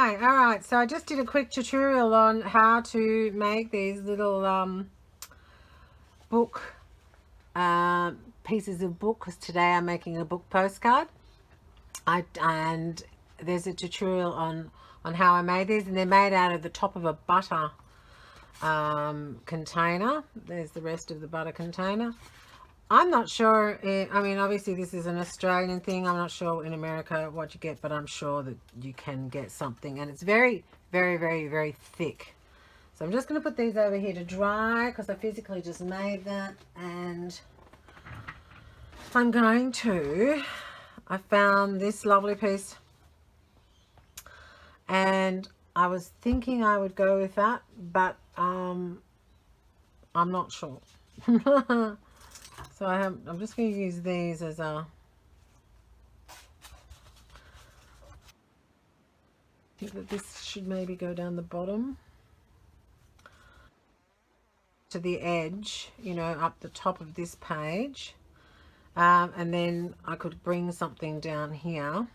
Hi, all right, so I just did a quick tutorial on how to make these little book pieces of book, because today I'm making a book postcard. And there's a tutorial on how I made these, and they're made out of the top of a butter container. There's the rest of the butter container. I'm not sure, I mean, obviously this is an Australian thing. I'm not sure in America what you get, but I'm sure that you can get something. And it's very, very, very, very thick. So I'm just going to put these over here to dry because I physically just made that. And I'm going to, I found this lovely piece. And I was thinking I would go with that, but I'm not sure. So I'm just going to use these as a, I think that this should maybe go down the bottom to the edge, you know, up the top of this page. And then I could bring something down here.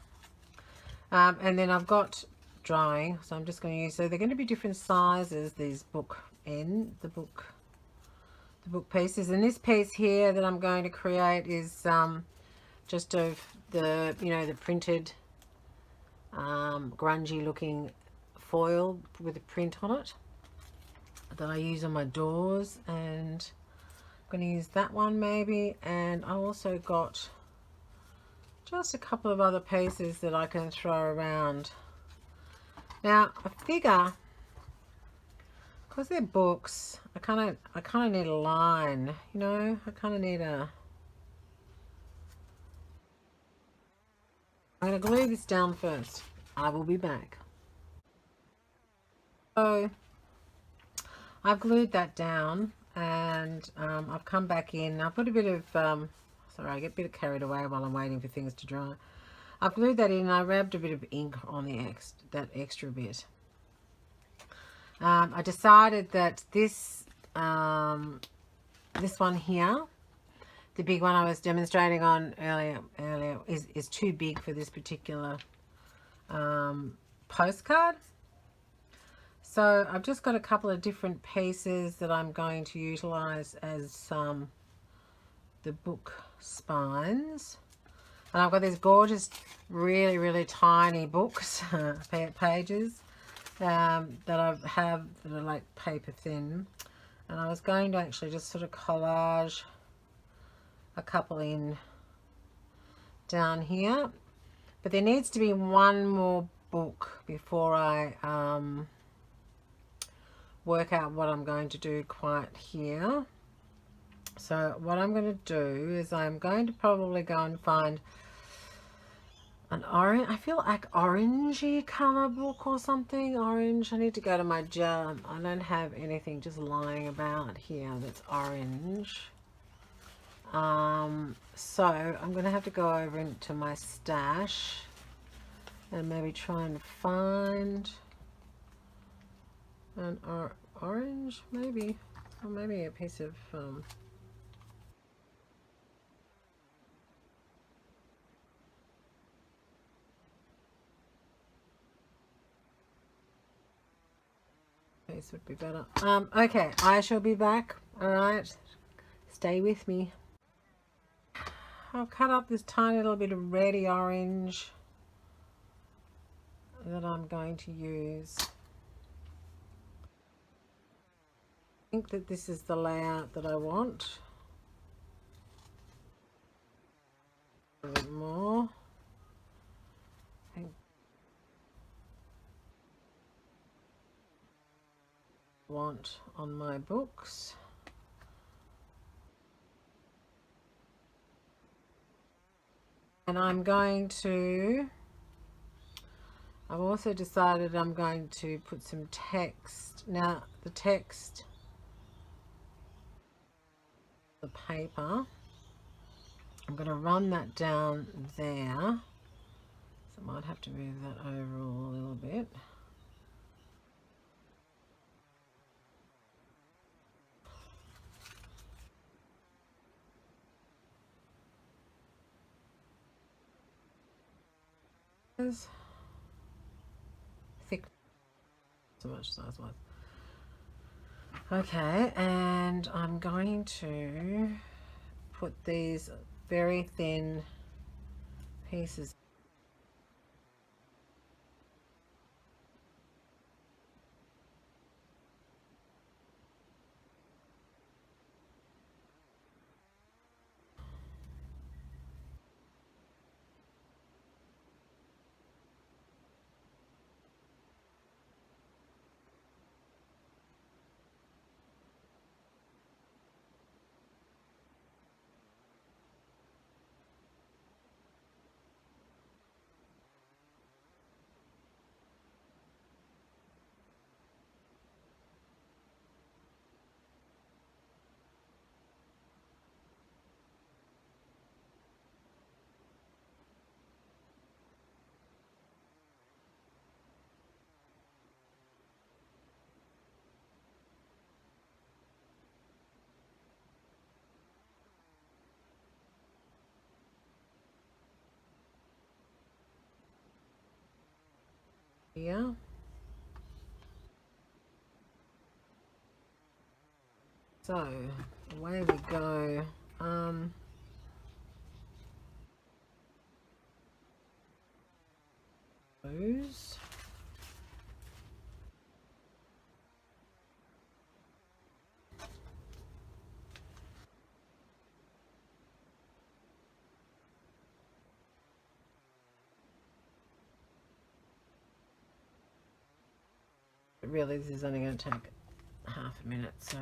And then I've got drying, so I'm just going to use, so they're going to be different sizes, these book pieces. And this piece here that I'm going to create is just of the, you know, the printed grungy looking foil with a print on it that I use on my doors, and I'm going to use that one maybe. And I also got just a couple of other pieces that I can throw around. Now I figure, because they're books, I kind of need a line, you know. I kind of need a, I'm going to glue this down first. I will be back. So I've glued that down, and I've come back in. I've put a bit of, sorry, I get a bit carried away while I'm waiting for things to dry. I've glued that in, and I rubbed a bit of ink on the that extra bit. I decided that this this one here, the big one I was demonstrating on earlier is too big for this particular postcard. So I've just got a couple of different pieces that I'm going to utilize as the book spines. And I've got these gorgeous, really, really tiny books, pages, that I have that are like paper thin. And I was going to actually just sort of collage a couple in down here. But there needs to be one more book before I work out what I'm going to do quite here. So what I'm going to do is I'm going to probably go and find an orange, I feel like orangey color book or something. Orange. I need to go to my jar. I don't have anything just lying about here that's orange. So I'm going to have to go over into my stash and maybe try and find an orange, maybe, or maybe a piece of piece would be better. Okay, I shall be back. All right, stay with me. I've cut up this tiny little bit of reddy orange that I'm going to use. I think that this is the layout that I want. A bit more. Want on my books. And I'm going to, I've also decided I'm going to put some text. Now the text, the paper, I'm going to run that down there. So I might have to move that over a little bit. Thick so much size wise. Okay, and I'm going to put these very thin pieces. Here. So away we go. Those. Really, this is only going to take half a minute, so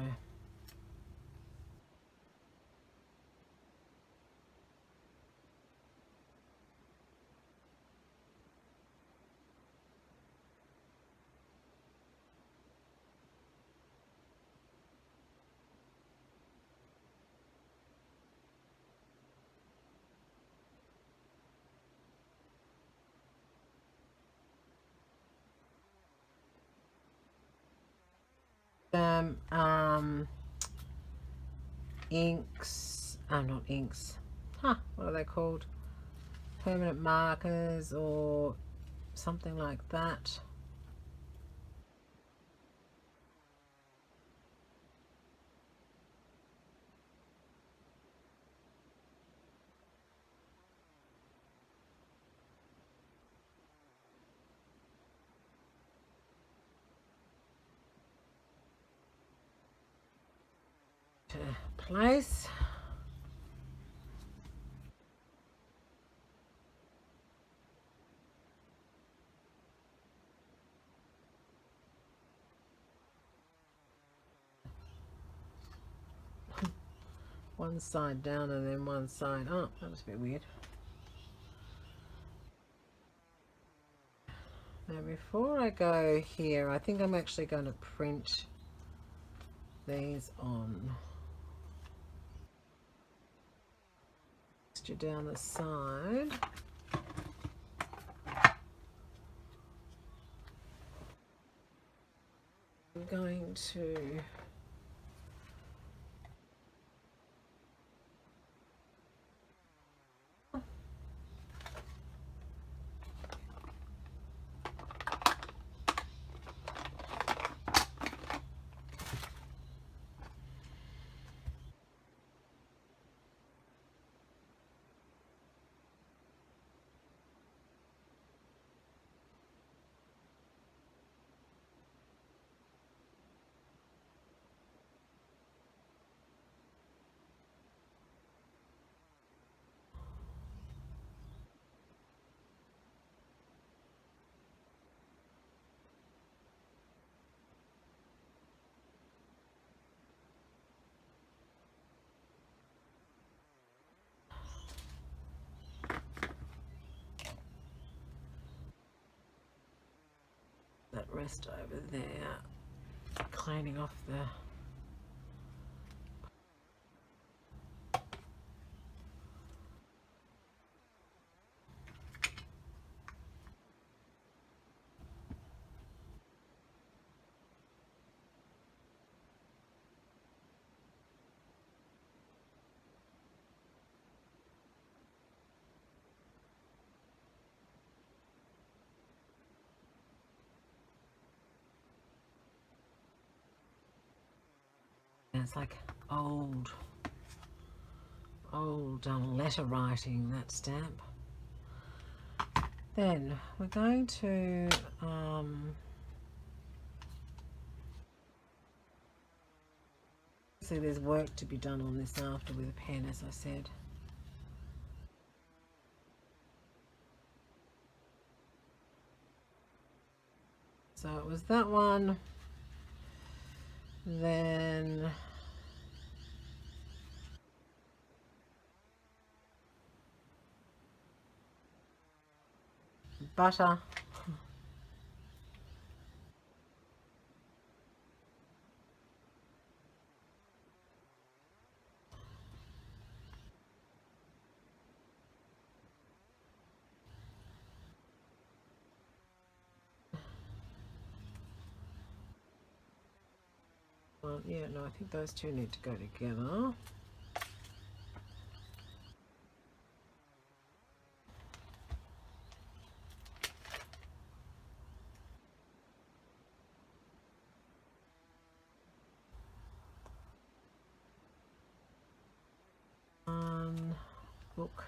inks, not inks, what are they called? Permanent markers or something like that. To place. One side down and then one side up. That was a bit weird. Now before I go here, I think I'm actually going to print these on. Down the side. I'm going to that rest over there, cleaning off the it's like old letter writing, that stamp. Then we're going to see, there's work to be done on this after with a pen, as I said. So it was that one. Then butter. Yeah, no, I think those two need to go together. Book.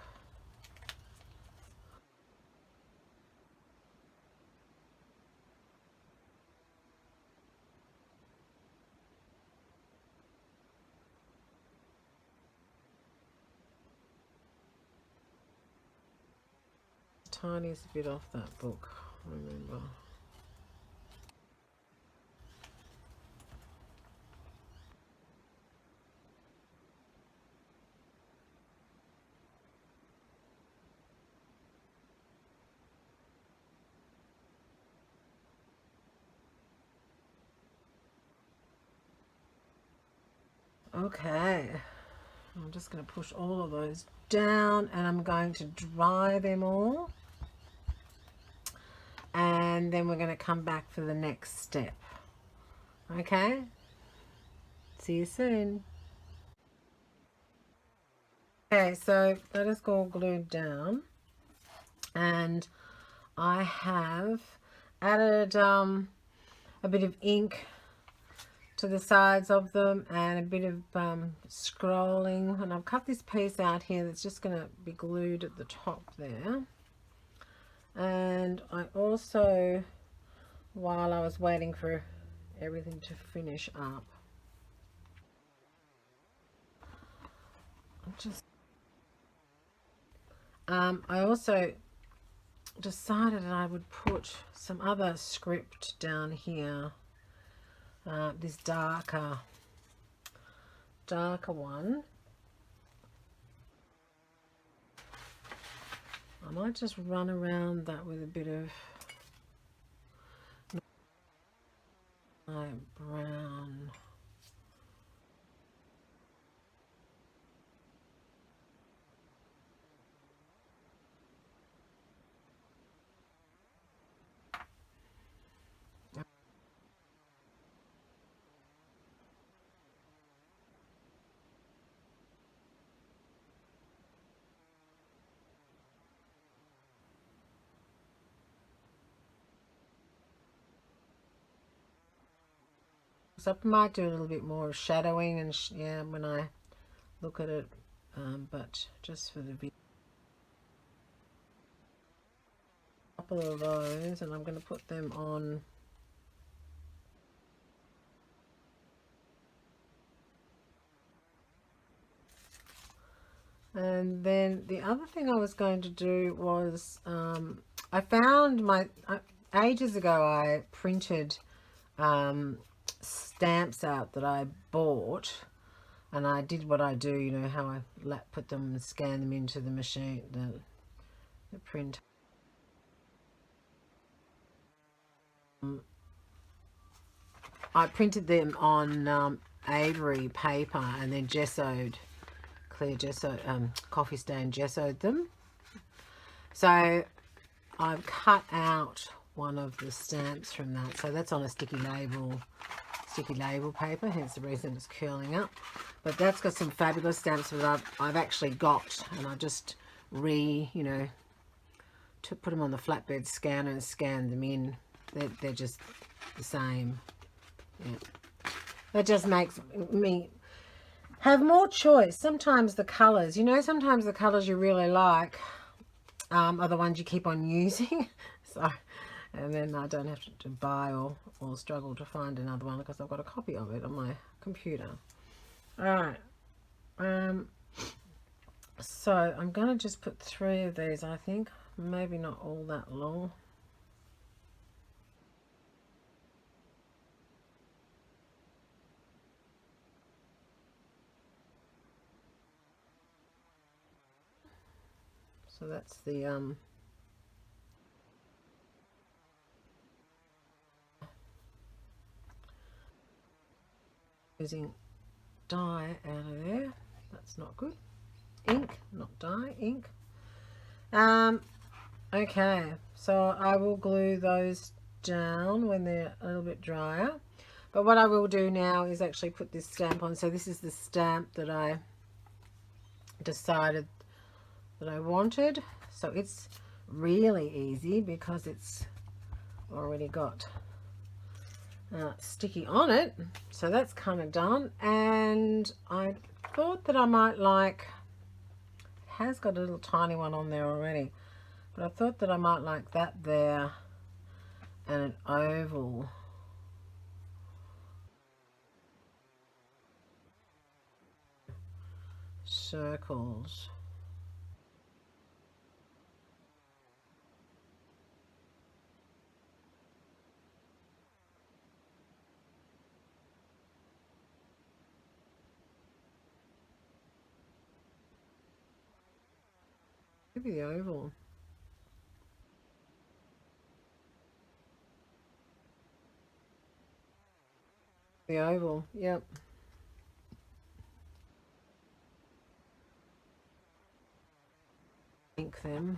Tiniest bit off that book, remember. Okay, I'm just going to push all of those down and I'm going to dry them all. And then we're going to come back for the next step. Okay? See you soon. Okay, so that is all glued down. And I have added a bit of ink to the sides of them and a bit of scrolling, and I've cut this piece out here that's just going to be glued at the top there. And I also, while I was waiting for everything to finish up, I also decided that I would put some other script down here, this darker one. I might just run around that with a bit of brown. So I might do a little bit more shadowing and yeah, when I look at it, but just for the video. A couple of those, and I'm going to put them on. And then the other thing I was going to do was, I found ages ago I printed stamps out that I bought, and I did what I do, you know, how I put them and scan them into the machine, the print. I printed them on Avery paper and then gessoed, clear gesso, coffee stain gessoed them. So I've cut out one of the stamps from that. So that's on a sticky label paper, hence the reason it's curling up. But that's got some fabulous stamps that I've actually got, and I just put them on the flatbed scanner and scanned them in. They're just the same. Yeah. That just makes me have more choice. Sometimes the colours, you know, sometimes the colours you really like are the ones you keep on using. So, and then I don't have to buy or struggle to find another one because I've got a copy of it on my computer. Alright, so I'm going to just put 3 of these, I think. Maybe not all that long. So that's the using dye out of there. That's not good. Ink, not dye, ink. Okay, so I will glue those down when they're a little bit drier. But what I will do now is actually put this stamp on. So this is the stamp that I decided that I wanted. So it's really easy because it's already got sticky on it. So that's kind of done. And I thought that I might like, it has got a little tiny one on there already, but I thought that I might like that there and an oval. Circles. Maybe the oval. The oval, yep. Ink them.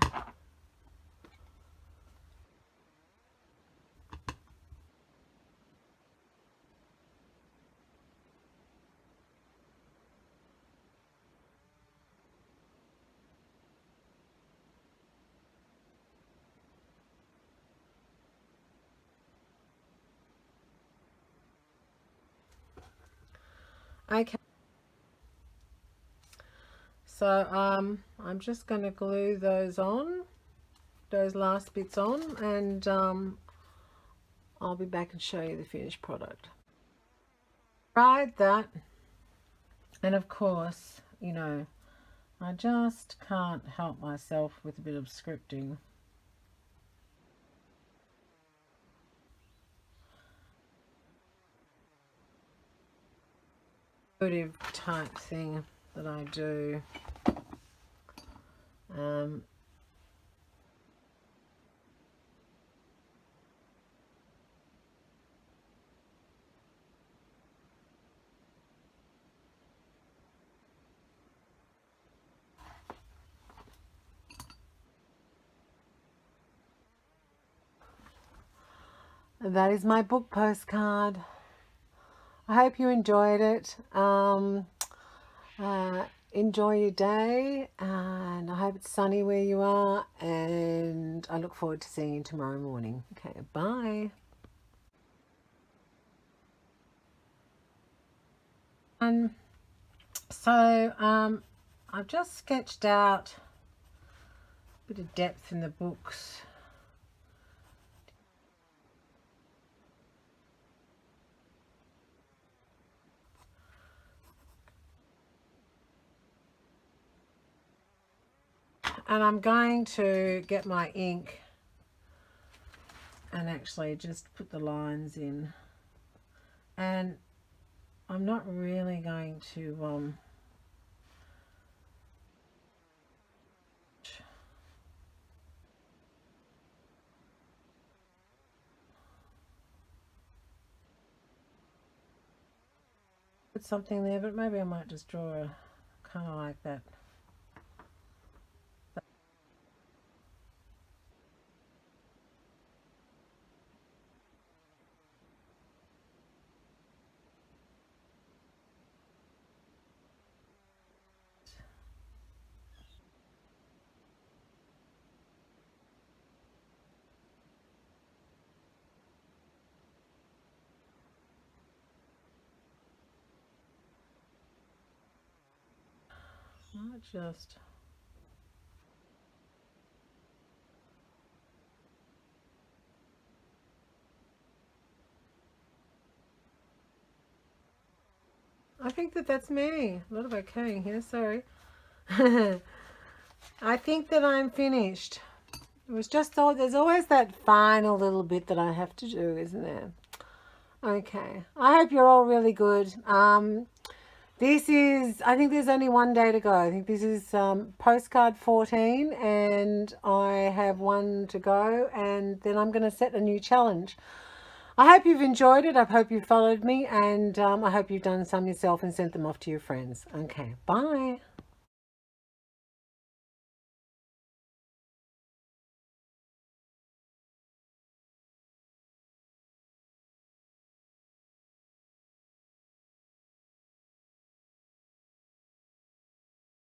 Okay. So I'm just going to glue those on, those last bits on, and I'll be back and show you the finished product. Tried that, and of course, you know, I just can't help myself with a bit of scripting. Intuitive type thing that I do. That is my book postcard. I hope you enjoyed it. Enjoy your day, and I hope it's sunny where you are, and I look forward to seeing you tomorrow morning. Okay, bye. So I've just sketched out a bit of depth in the books. And I'm going to get my ink and actually just put the lines in. And I'm not really going to put something there, but maybe I might just draw a kind of like that. Not just... I think that that's me. A lot of okaying here, sorry. I think that I'm finished. It was just thought there's always that final little bit that I have to do, isn't there? Okay. I hope you're all really good. This is, I think there's only one day to go. I think this is postcard 14 and I have one to go and then I'm going to set a new challenge. I hope you've enjoyed it. I hope you followed me and I hope you've done some yourself and sent them off to your friends. Okay, bye.